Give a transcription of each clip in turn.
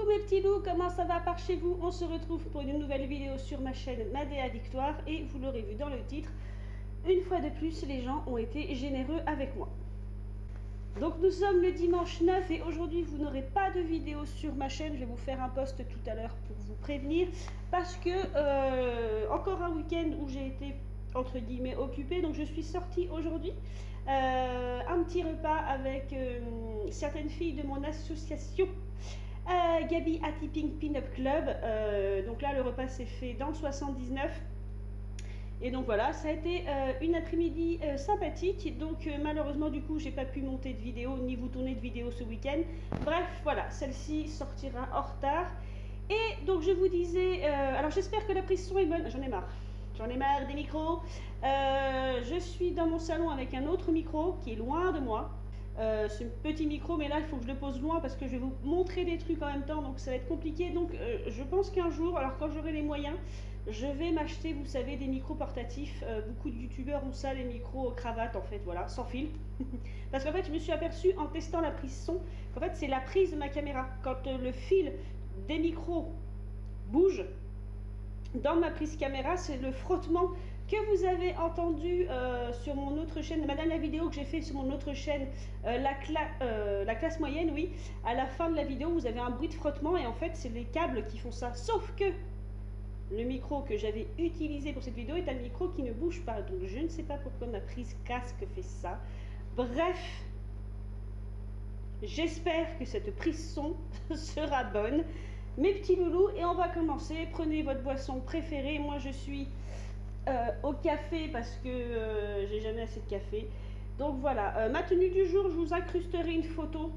mes petits loups, comment ça va par chez vous? On se retrouve pour une nouvelle vidéo sur ma chaîne Madea Victoire et vous l'aurez vu dans le titre, une fois de plus les gens ont été généreux avec moi. Donc nous sommes le dimanche 9 et aujourd'hui vous n'aurez pas de vidéo sur ma chaîne, je vais vous faire un post tout à l'heure pour vous prévenir parce que encore un week-end où j'ai été entre guillemets occupée, donc je suis sortie aujourd'hui un petit repas avec certaines filles de mon association Gabi Atipping Pin-Up Club. Donc là le repas s'est fait dans le 79 et donc voilà, ça a été une après-midi sympathique. Donc malheureusement du coup j'ai pas pu monter de vidéo ni vous tourner de vidéo ce week-end. Bref voilà, celle-ci sortira en retard. Et donc je vous disais, alors j'espère que la prise son est bonne, j'en ai marre des micros. Je suis dans mon salon avec un autre micro qui est loin de moi. C'est un petit micro, mais là il faut que je le pose loin parce que je vais vous montrer des trucs en même temps, donc ça va être compliqué. Donc je pense qu'un jour, alors quand j'aurai les moyens, je vais m'acheter, vous savez, des micros portatifs. Beaucoup de youtubeurs ont ça, les micros cravates en fait, voilà, sans fil. Parce qu'en fait je me suis aperçue en testant la prise son qu'en fait c'est la prise de ma caméra. Quand le fil des micros bouge dans ma prise caméra, c'est le frottement que vous avez entendu sur mon autre chaîne, la dernière vidéo que j'ai fait sur mon autre chaîne, la classe moyenne, oui. À la fin de la vidéo, vous avez un bruit de frottement et en fait, c'est les câbles qui font ça. Sauf que le micro que j'avais utilisé pour cette vidéo est un micro qui ne bouge pas. Donc, je ne sais pas pourquoi ma prise casque fait ça. Bref, j'espère que cette prise son sera bonne. Mes petits loulous, et on va commencer. Prenez votre boisson préférée. Moi, je suis au café parce que j'ai jamais assez de café. Donc voilà, ma tenue du jour, je vous incrusterai une photo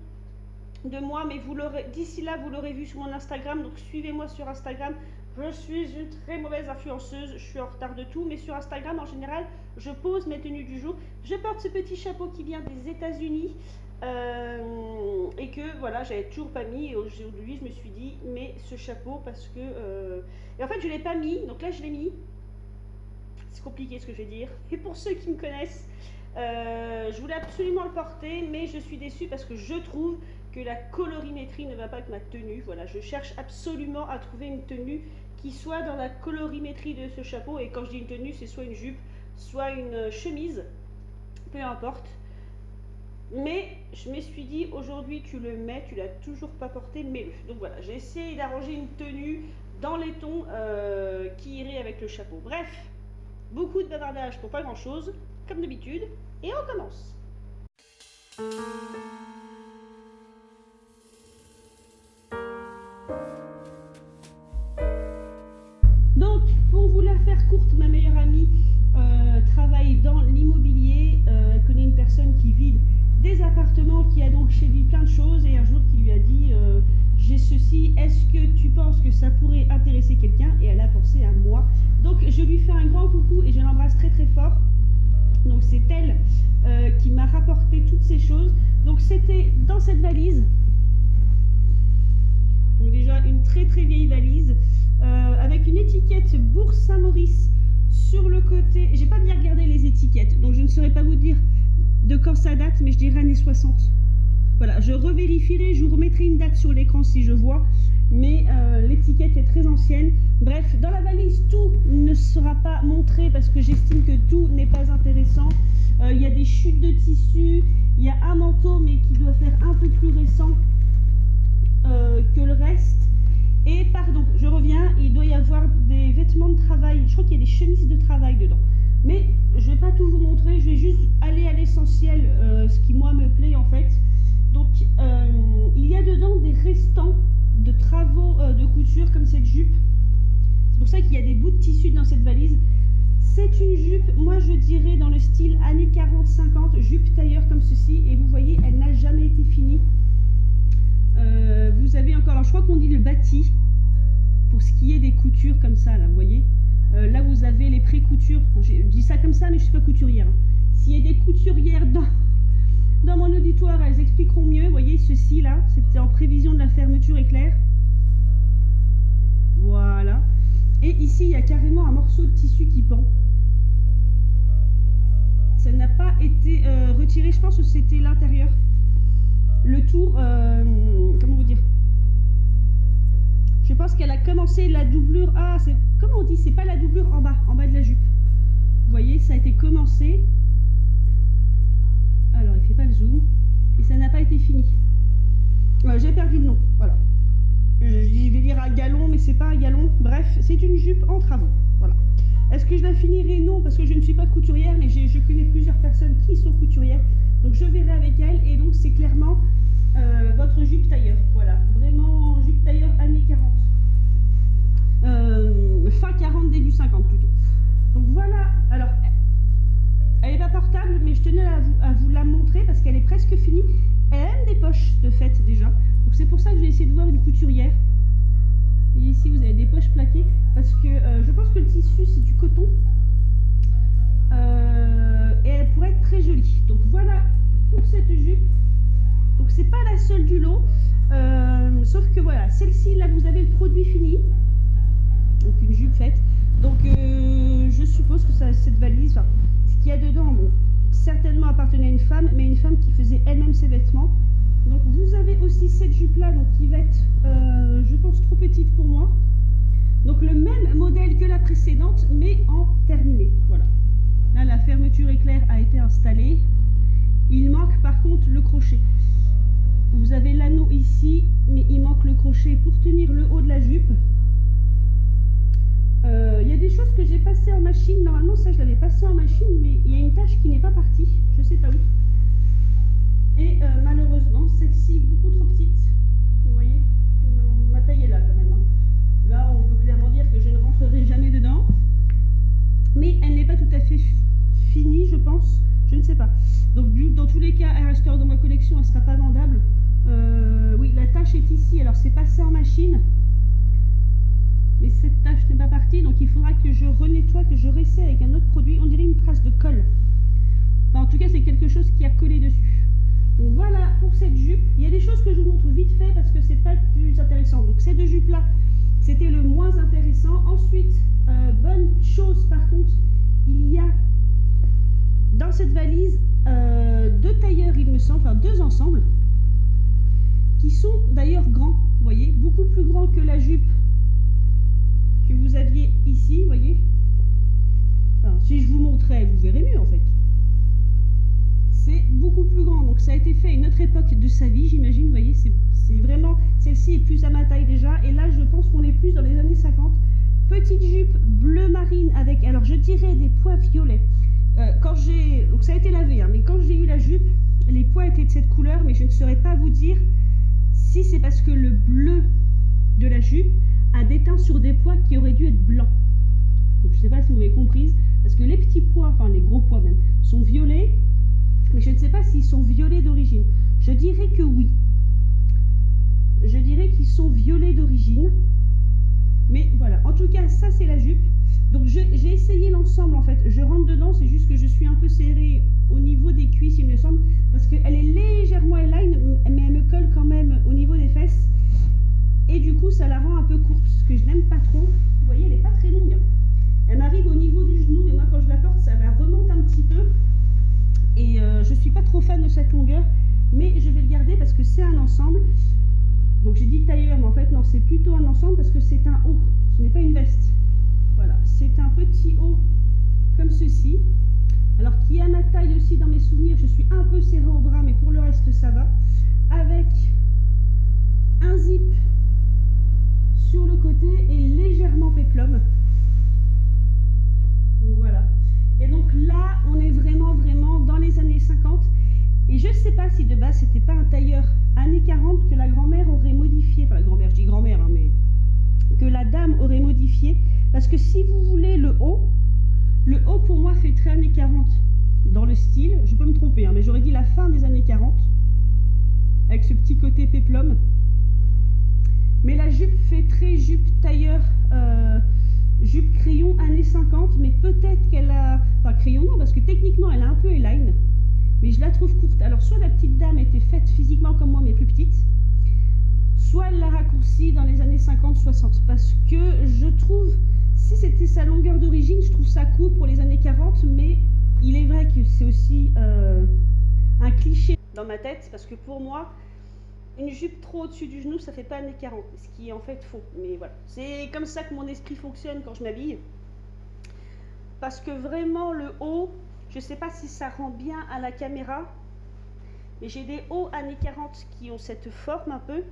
de moi, mais vous l'aurez d'ici là, vous l'aurez vu sur mon Instagram. Donc suivez-moi sur Instagram. Je suis une très mauvaise influenceuse, je suis en retard de tout, mais sur Instagram en général, je pose mes tenues du jour. Je porte ce petit chapeau qui vient des États-Unis. Et que voilà, j'avais toujours pas mis, et aujourd'hui je me suis dit mais ce chapeau parce que et en fait je l'ai pas mis, donc là je l'ai mis. C'est compliqué ce que je vais dire, et pour ceux qui me connaissent, je voulais absolument le porter, mais je suis déçue parce que je trouve que la colorimétrie ne va pas avec ma tenue. Voilà, je cherche absolument à trouver une tenue qui soit dans la colorimétrie de ce chapeau, et quand je dis une tenue, c'est soit une jupe, soit une chemise, peu importe. Mais je me suis dit, aujourd'hui tu le mets, tu l'as toujours pas porté, mets-le. Donc voilà, j'ai essayé d'arranger une tenue dans les tons qui irait avec le chapeau. Bref, beaucoup de bavardage pour pas grand chose, comme d'habitude, et on commence. Donc, pour vous la faire courte, ma meilleure amie travaille dans l'immobilier, elle connaît une personne qui vide des appartements, qui a donc chez lui plein de choses, et un jour qui lui a dit j'ai ceci, est-ce que tu penses que ça pourrait intéresser quelqu'un? Et elle a pensé à moi, donc je lui fais un grand coucou et je l'embrasse très très fort. Donc c'est elle qui m'a rapporté toutes ces choses. Donc c'était dans cette valise, donc déjà une très très vieille valise avec une étiquette Bourse Saint-Maurice sur le côté. J'ai pas bien regardé les étiquettes, donc je ne saurais pas vous dire de quand ça date, mais je dirais années 60. Voilà, je revérifierai, je vous remettrai une date sur l'écran si je vois, mais l'étiquette est très ancienne. Bref, dans la valise, tout ne sera pas montré parce que j'estime que tout n'est pas intéressant. Il y a des chutes de tissu, il y a un manteau, mais qui doit faire un peu plus récent que le reste. Et pardon, je reviens, il doit y avoir des vêtements de travail, je crois qu'il y a des chemises de travail dedans. Mais je ne vais pas tout vous montrer, je vais juste aller à l'essentiel, ce qui moi me plaît en fait. Donc il y a dedans des restants de travaux de couture comme cette jupe. C'est pour ça qu'il y a des bouts de tissu dans cette valise. C'est une jupe, moi je dirais dans le style années 40-50, jupe tailleur comme ceci. Et vous voyez, elle n'a jamais été finie. Vous avez encore, alors je crois qu'on dit le bâti, pour ce qui est des coutures comme ça là, vous voyez. Là vous avez les pré-coutures, je dis ça comme ça mais je ne suis pas couturière. S'il y a des couturières dans mon auditoire, elles expliqueront mieux. Vous voyez ceci là, c'était en prévision de la fermeture éclair. Voilà. Et ici il y a carrément un morceau de tissu qui pend. Ça n'a pas été retiré, je pense que c'était l'intérieur. Le tour, comment vous dire, commencé la doublure. Ah, c'est comment on dit? C'est pas la doublure en bas de la jupe. Vous voyez, ça a été commencé. Alors, il fait pas le zoom. Et ça n'a pas été fini. J'ai perdu le nom. Voilà. Je vais dire un galon, mais c'est pas un galon. Bref, c'est une jupe en travaux. Voilà. Est-ce que je la finirai? Non, parce que je ne suis pas couturière, mais je connais plusieurs personnes qui sont couturières. Donc je verrai avec elles. Et donc c'est clairement votre jupe tailleur. Voilà. Vraiment jupe tailleur années 40. Fin 40, début 50 plutôt. Donc voilà. Alors, elle n'est pas portable, mais je tenais à vous la montrer parce qu'elle est presque finie. Elle a même des poches de fait déjà. Donc c'est pour ça que j'ai essayé de voir une couturière. Et ici vous avez des poches plaquées parce que je pense que le tissu c'est du coton. Et elle pourrait être très jolie. Donc voilà pour cette jupe. Donc c'est pas la seule du lot. Sauf que voilà, celle-ci là vous avez le produit fini. Donc une jupe faite. Donc je suppose que cette valise, enfin, ce qu'il y a dedans, bon, certainement appartenait à une femme, mais une femme qui faisait elle-même ses vêtements. Donc vous avez aussi cette jupe là, donc qui va être, je pense, trop petite pour moi. Donc le même modèle que la précédente, mais en terminé. Voilà. Là la fermeture éclair a été installée. Il manque par contre le crochet. Vous avez l'anneau ici, mais il manque le crochet pour tenir le haut de la jupe. Il y a des choses que j'ai passées en machine. Normalement ça je l'avais passé en machine, mais il y a une tache qui n'est pas partie. Je sais pas où. Et malheureusement celle-ci beaucoup trop petite. Vous voyez, ma taille est là quand même. Là on peut clairement dire que je ne rentrerai jamais dedans. Mais elle n'est pas tout à fait finie, je pense. Je ne sais pas. Donc dans tous les cas, elle restera dans ma collection, elle ne sera pas vendable. Oui, la tache est ici. Alors c'est passé en machine. Mais cette tache n'est pas partie, donc il faudra que je renettoie, que je réessaie avec un autre produit. On dirait une trace de colle. Enfin, en tout cas, c'est quelque chose qui a collé dessus. Donc voilà pour cette jupe. Il y a des choses que je vous montre vite fait parce que c'est pas le plus intéressant. Donc ces deux jupes-là, c'était le moins intéressant. Ensuite, bonne chose par contre, il y a dans cette valise deux tailleurs, il me semble, enfin deux ensembles, qui sont d'ailleurs grands. Vous voyez, beaucoup plus grands que la jupe que vous aviez ici, vous voyez. Enfin, si je vous montrais, vous verrez mieux en fait. C'est beaucoup plus grand, donc ça a été fait à une autre époque de sa vie, j'imagine, vous voyez, c'est vraiment, celle-ci est plus à ma taille déjà, et là je pense qu'on est plus dans les années 50. Petite jupe bleu marine avec, alors je dirais des pois violets. Donc ça a été lavé, hein, mais quand j'ai eu la jupe, les pois étaient de cette couleur, mais je ne saurais pas vous dire si c'est parce que le bleu de la jupe a déteint sur des pois qui auraient dû être blancs. Donc je ne sais pas si vous avez compris, parce que les petits pois, enfin les gros pois même, sont violets, mais je ne sais pas s'ils sont violets d'origine. Je dirais que oui. Je dirais qu'ils sont violets d'origine. Mais voilà, en tout cas, ça c'est la jupe. Donc j'ai essayé l'ensemble en fait. Je rentre dedans, c'est juste que je suis un peu serrée au niveau des cuisses, il me semble, parce qu'elle est légèrement align, mais elle me colle quand même au niveau des fesses. Et du coup, ça la rend un peu courte, ce que je n'aime pas trop. Vous voyez, elle n'est pas très longue. Elle m'arrive au niveau du genou, mais moi quand je la porte, ça la remonte un petit peu. Et je suis pas trop fan de cette longueur, mais je vais le garder parce que c'est un ensemble. Donc j'ai dit tailleur, mais en fait non, c'est plutôt un ensemble parce que c'est un haut, ce n'est pas une veste. Voilà, c'est un petit haut comme ceci. Alors qui est à ma taille aussi dans mes souvenirs, je suis un peu serrée au bras, mais pour le reste ça va. Avec un zip sur le côté et légèrement péplum. Voilà. Et donc là, on est vraiment dans les années 50. Et je ne sais pas si de base, c'était pas un tailleur années 40 que la grand-mère aurait modifié. Enfin, la grand-mère, je dis grand-mère, hein, mais que la dame aurait modifié. Parce que si vous voulez le haut pour moi fait très années 40 dans le style. Je peux me tromper, hein, mais j'aurais dit la fin des années 40. Avec ce petit côté péplum. Mais la jupe fait très jupe tailleur, jupe crayon années 50, mais peut-être qu'elle a... Enfin crayon non, parce que techniquement elle a un peu éline, mais je la trouve courte. Alors soit la petite dame était faite physiquement comme moi, mais plus petite, soit elle l'a raccourcie dans les années 50-60, parce que je trouve, si c'était sa longueur d'origine, je trouve ça court pour les années 40, mais il est vrai que c'est aussi un cliché dans ma tête, parce que pour moi, une jupe trop au-dessus du genou, ça fait pas années 40, ce qui est en fait faux. Mais voilà, c'est comme ça que mon esprit fonctionne quand je m'habille. Parce que vraiment le haut, je sais pas si ça rend bien à la caméra, mais j'ai des hauts années 40 qui ont cette forme un peu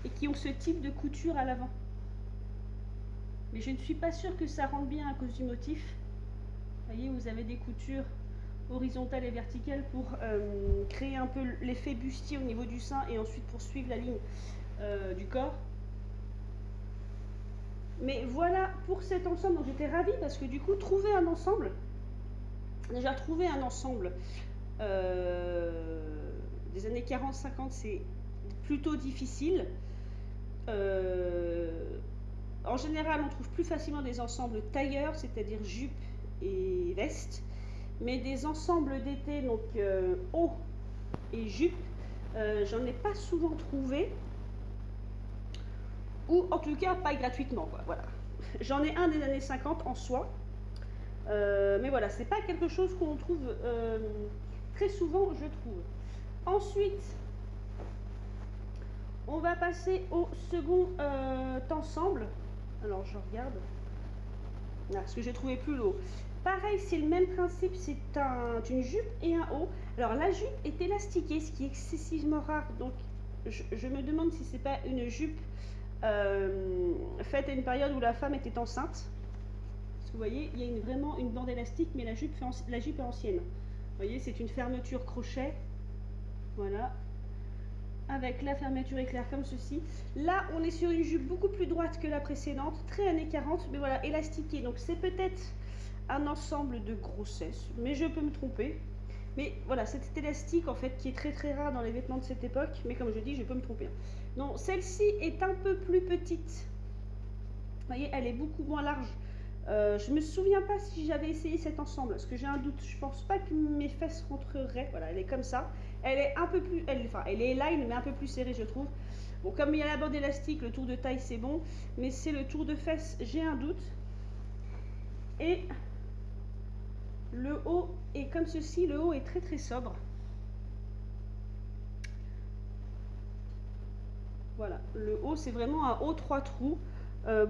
et qui ont ce type de couture à l'avant. Mais je ne suis pas sûre que ça rende bien à cause du motif. Vous voyez, vous avez des coutures horizontales et verticales pour créer un peu l'effet bustier au niveau du sein et ensuite poursuivre la ligne du corps. Mais voilà pour cet ensemble, donc j'étais ravie parce que du coup, trouver un ensemble, déjà trouver un ensemble des années 40-50, c'est plutôt difficile. En général, on trouve plus facilement des ensembles tailleurs, c'est-à-dire jupe et veste, mais des ensembles d'été, donc haut et jupe, j'en ai pas souvent trouvé, ou en tout cas pas gratuitement, quoi, voilà. J'en ai un des années 50 en soie, mais voilà, c'est pas quelque chose qu'on trouve très souvent, je trouve. Ensuite, on va passer au second ensemble. Alors je regarde. Ah, parce que j'ai trouvé plus le haut. Pareil, c'est le même principe, c'est une jupe et un haut. Alors la jupe est élastiquée, ce qui est excessivement rare. Donc je me demande si c'est pas une jupe faite à une période où la femme était enceinte. Parce que vous voyez, il y a vraiment une bande élastique, mais la jupe est ancienne. Vous voyez, c'est une fermeture crochet. Voilà. Avec la fermeture éclair comme ceci. Là, on est sur une jupe beaucoup plus droite que la précédente, très années 40, mais voilà, élastiquée. Donc c'est peut-être un ensemble de grossesse, mais je peux me tromper. Mais voilà, cet élastique en fait qui est très très rare dans les vêtements de cette époque, mais comme je dis, je peux me tromper. Non, celle-ci est un peu plus petite. Vous voyez, elle est beaucoup moins large. Je me souviens pas si j'avais essayé cet ensemble, parce que j'ai un doute. Je pense pas que mes fesses rentreraient. Voilà, elle est comme ça. Elle est un peu plus, elle est line, mais un peu plus serrée, je trouve. Bon, comme il y a la bande élastique, le tour de taille c'est bon, mais c'est le tour de fesses, j'ai un doute. Et le haut est comme ceci. Le haut est très très sobre. Voilà, le haut c'est vraiment un haut 3 trous.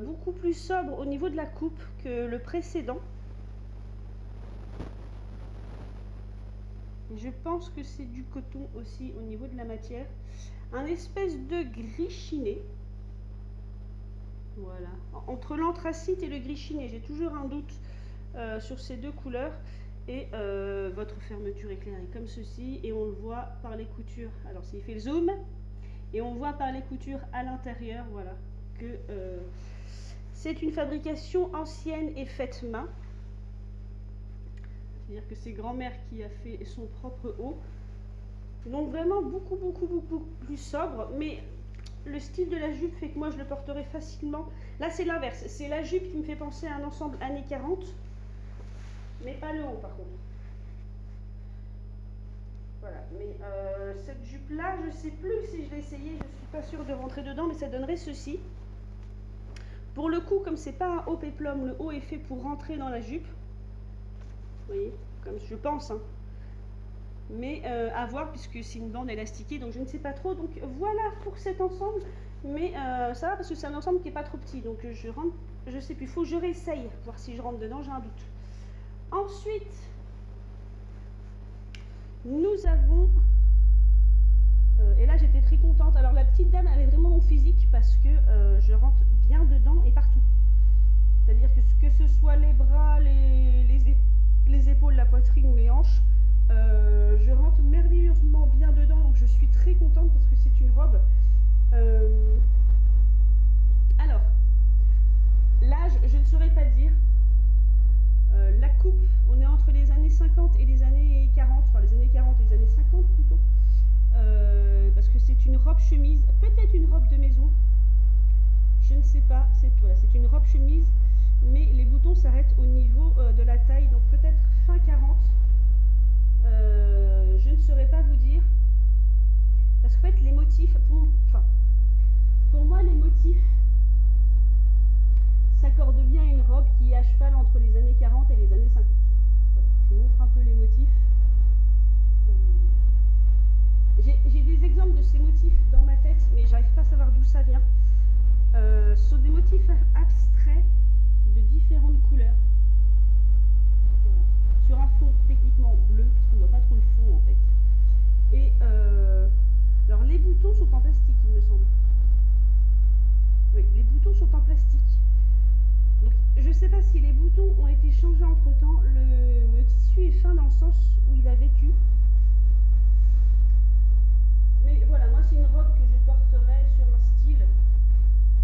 Beaucoup plus sobre au niveau de la coupe que le précédent. Je pense que c'est du coton aussi au niveau de la matière. Un espèce de gris chiné. Voilà. Entre l'anthracite et le gris chiné, j'ai toujours un doute sur ces deux couleurs. Et votre fermeture éclair est comme ceci. Et on le voit par les coutures. Alors s'il fait le zoom. Et on voit par les coutures à l'intérieur, voilà, que c'est une fabrication ancienne et faite main. C'est-à-dire que c'est grand-mère qui a fait son propre haut. Donc vraiment beaucoup plus sobre. Mais le style de la jupe fait que moi je le porterai facilement. Là c'est l'inverse. C'est la jupe qui me fait penser à un ensemble années 40. Mais pas le haut par contre. Voilà, mais cette jupe-là, je ne sais plus si je l'ai essayé, je ne suis pas sûre de rentrer dedans, mais ça donnerait ceci. Pour le coup, comme c'est pas un haut péplum, le haut est fait pour rentrer dans la jupe. Vous voyez, comme je pense. Hein. Mais à voir, puisque c'est une bande élastiquée, donc je ne sais pas trop. Donc voilà pour cet ensemble, mais ça va parce que c'est un ensemble qui n'est pas trop petit. Donc je rentre, je sais plus, il faut que je réessaye, voir si je rentre dedans, j'ai un doute. Ensuite... nous avons, et là j'étais très contente, alors la petite dame avait vraiment mon physique parce que je rentre bien dedans et partout. C'est-à-dire que ce soit les bras, les épaules, la poitrine ou les hanches, je rentre merveilleusement bien dedans, donc je suis très contente parce que c'est une robe. Alors, l'âge, je ne saurais pas dire. La coupe, on est entre les années 50 et les années 40, enfin les années 40 et les années 50 plutôt, parce que c'est une robe chemise, peut-être une robe de maison, je ne sais pas, voilà, c'est une robe chemise, mais les boutons s'arrêtent au niveau de la taille, donc peut-être fin 40, je ne saurais pas vous dire, parce qu'en fait les motifs, pour moi les motifs s'accorde bien à une robe qui est à cheval entre les années 40 et les années 50. Voilà, je vous montre un peu les motifs. J'ai des exemples de ces motifs dans ma tête, mais j'arrive pas à savoir d'où ça vient. Ce sont des motifs abstraits de différentes couleurs. Voilà. Sur un fond techniquement bleu, parce qu'on ne voit pas trop le fond en fait. Et alors les boutons sont en plastique, il me semble. Oui, les boutons sont en plastique. Donc je ne sais pas si les boutons ont été changés entre temps. Le tissu est fin dans le sens où il a vécu. Mais voilà, moi c'est une robe que je porterai sur un style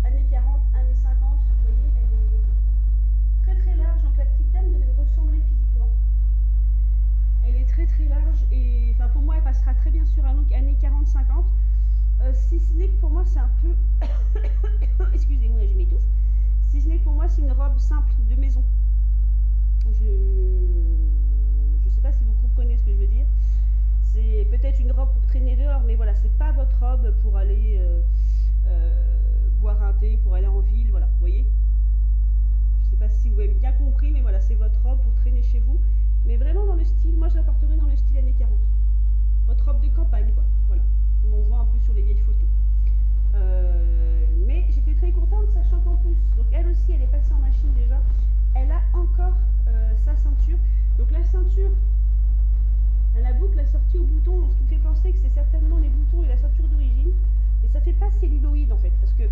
années 40, années 50. Vous voyez, elle est très très large. Donc la petite dame devait me ressembler physiquement. Elle est très très large et enfin pour moi elle passera très bien sur un look années 40-50. Si ce n'est que pour moi c'est un peu excusez-moi, je m'étouffe. Si ce n'est que pour moi c'est une robe simple de maison. Je sais pas si vous comprenez ce que je veux dire. C'est peut-être une robe pour traîner dehors, mais voilà, c'est pas votre robe pour aller boire un thé, pour aller en ville, voilà, vous voyez. Je sais pas si vous avez bien compris, mais voilà, c'est votre robe pour traîner chez vous. Mais vraiment dans le style, moi je la porterai dans le style années 40. Votre robe de campagne, quoi, voilà. Comme on voit un peu sur les vieilles photos. Mais j'étais très contente, sachant qu'en plus, donc elle aussi, elle est passée en machine déjà. Elle a encore sa ceinture. Donc la ceinture, la boucle assortie au bouton, ce qui me fait penser que c'est certainement les boutons et la ceinture d'origine. Mais ça fait pas celluloïde en fait, parce que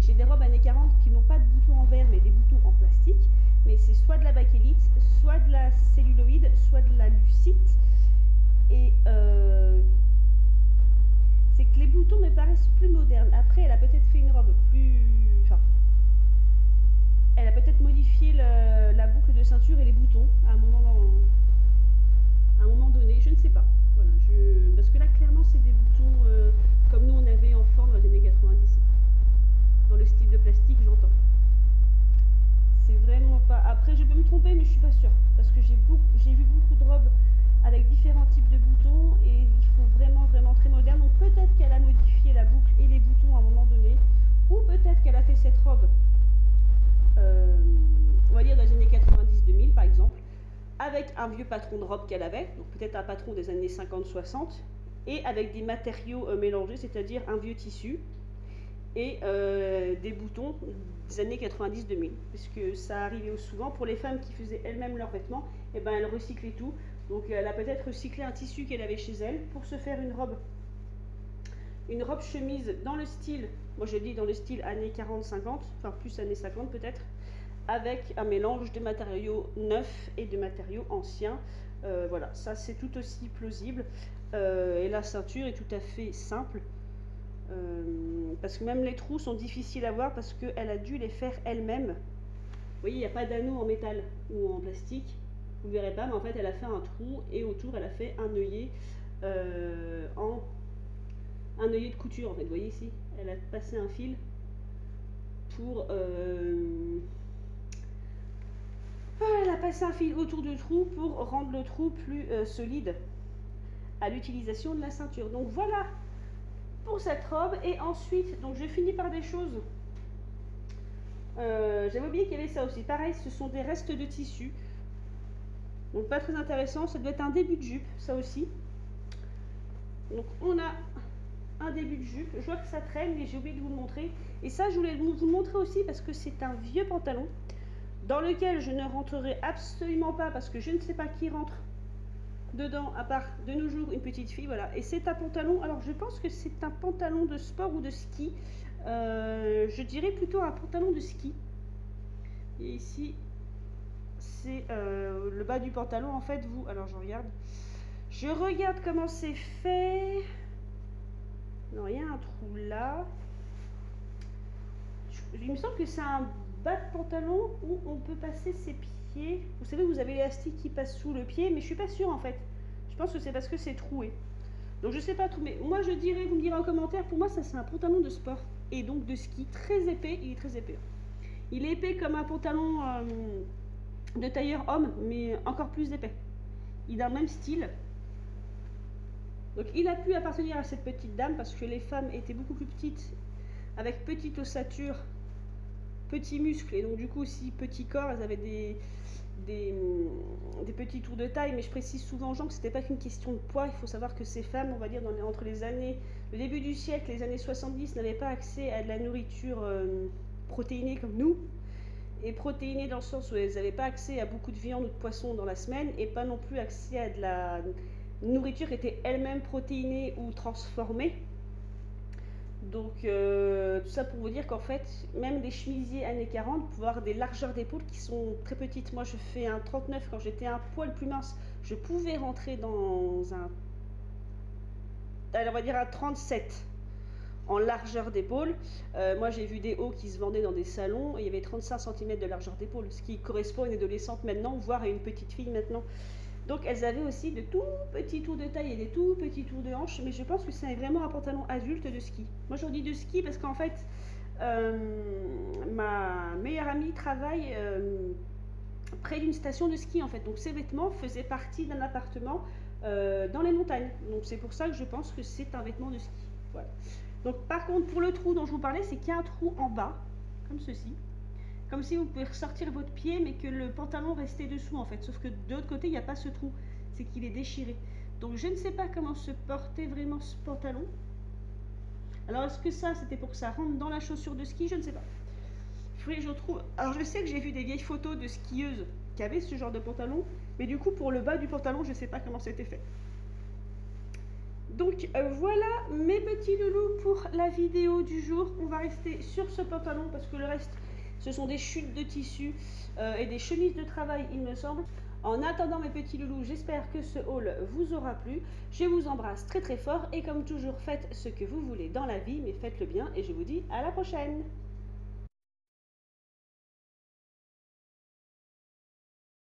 j'ai des robes années 40 qui n'ont pas de boutons en verre, mais des boutons en plastique. Mais c'est soit de la bakélite, soit de la celluloïde, soit de la lucite. Et c'est que les boutons me paraissent plus modernes. Après, elle a peut-être fait une robe plus... Enfin, elle a peut-être modifié la boucle de ceinture et les boutons à un moment donné. Je ne sais pas. Voilà, parce que là, clairement, c'est des boutons comme nous, on avait enfant dans les années 90. Dans le style de plastique, j'entends. C'est vraiment pas... Après, je peux me tromper, mais je suis pas sûre. Parce que j'ai vu beaucoup de robes avec différents types de boutons et il faut vraiment très moderne. Donc peut-être qu'elle a modifié la boucle et les boutons à un moment donné, ou peut-être qu'elle a fait cette robe, on va dire dans les années 90-2000 par exemple, avec un vieux patron de robe qu'elle avait, donc peut-être un patron des années 50-60, et avec des matériaux mélangés, c'est-à-dire un vieux tissu et des boutons des années 90-2000, puisque ça arrivait souvent pour les femmes qui faisaient elles-mêmes leurs vêtements, et ben elles recyclaient tout. Donc elle a peut-être recyclé un tissu qu'elle avait chez elle pour se faire une robe chemise dans le style, moi je dis dans le style années 40-50, enfin plus années 50 peut-être, avec un mélange de matériaux neufs et de matériaux anciens. Voilà, ça c'est tout aussi plausible. Et la ceinture est tout à fait simple. Parce que même les trous sont difficiles à voir parce qu'elle a dû les faire elle-même. Vous voyez, il n'y a pas d'anneau en métal ou en plastique. Vous ne verrez pas, mais en fait elle a fait un trou et autour elle a fait un œillet un œillet de couture en fait. Vous voyez ici, elle a passé un fil pour elle a passé un fil autour du trou pour rendre le trou plus solide à l'utilisation de la ceinture. Donc voilà pour cette robe. Et ensuite, donc je finis par des choses. J'avais oublié qu'il y avait ça aussi. Pareil, ce sont des restes de tissu. Donc pas très intéressant. Ça doit être un début de jupe, ça aussi. Donc on a un début de jupe. Je vois que ça traîne, mais j'ai oublié de vous le montrer. Et ça, je voulais vous le montrer aussi parce que c'est un vieux pantalon dans lequel je ne rentrerai absolument pas parce que je ne sais pas qui rentre dedans, à part de nos jours une petite fille, voilà. Et c'est un pantalon, alors je pense que c'est un pantalon de sport ou de ski, je dirais plutôt un pantalon de ski. Et ici, c'est le bas du pantalon, en fait, alors je regarde comment c'est fait. Non, il y a un trou là. Il me semble que c'est un bas de pantalon où on peut passer ses pieds. Vous savez, vous avez l'élastique qui passe sous le pied, mais je suis pas sûre en fait. Je pense que c'est parce que c'est troué. Donc je sais pas tout, mais moi je dirais, vous me direz en commentaire, pour moi ça c'est un pantalon de sport et donc de ski très épais. Il est très épais. Il est épais comme un pantalon de tailleur homme, mais encore plus épais. Il a le même style. Donc il a pu appartenir à cette petite dame parce que les femmes étaient beaucoup plus petites, avec petite ossature petits muscles et donc du coup aussi petit corps. Elles avaient des petits tours de taille, mais je précise souvent aux gens que c'était pas qu'une question de poids. Il faut savoir que ces femmes, on va dire entre les années, le début du siècle, les années 70, n'avaient pas accès à de la nourriture protéinée comme nous. Et protéinées dans le sens où elles n'avaient pas accès à beaucoup de viande ou de poisson dans la semaine, et pas non plus accès à de la nourriture qui était elle-même protéinée ou transformée. Donc tout ça pour vous dire qu'en fait, même des chemisiers années 40, pour avoir des largeurs d'épaule qui sont très petites. Moi je fais un 39, quand j'étais un poil plus mince, je pouvais rentrer dans un, on va dire un 37 en largeur d'épaule. Moi j'ai vu des hauts qui se vendaient dans des salons et il y avait 35 cm de largeur d'épaule, ce qui correspond à une adolescente maintenant, voire à une petite fille maintenant. Donc elles avaient aussi de tout petits tours de taille et des tout petits tours de hanche, mais je pense que c'est vraiment un pantalon adulte de ski. Moi je dis de ski parce qu'en fait ma meilleure amie travaille près d'une station de ski en fait, donc ces vêtements faisaient partie d'un appartement dans les montagnes, donc c'est pour ça que je pense que c'est un vêtement de ski. Voilà. Donc par contre pour le trou dont je vous parlais, c'est qu'il y a un trou en bas comme ceci, comme si vous pouvez ressortir votre pied mais que le pantalon restait dessous en fait, sauf que de l'autre côté il n'y a pas ce trou, c'est qu'il est déchiré. Donc je ne sais pas comment se portait vraiment ce pantalon. Alors est-ce que ça c'était pour que ça rentre dans la chaussure de ski? Je ne sais pas. Il faudrait que je retrouve. Alors je sais que j'ai vu des vieilles photos de skieuses qui avaient ce genre de pantalon, mais du coup pour le bas du pantalon je ne sais pas comment c'était fait. Donc voilà mes petits loulous pour la vidéo du jour. On va rester sur ce pantalon parce que le reste ce sont des chutes de tissu et des chemises de travail il me semble. En attendant mes petits loulous, j'espère que ce haul vous aura plu. Je vous embrasse très très fort et comme toujours faites ce que vous voulez dans la vie, mais faites-le bien et je vous dis à la prochaine.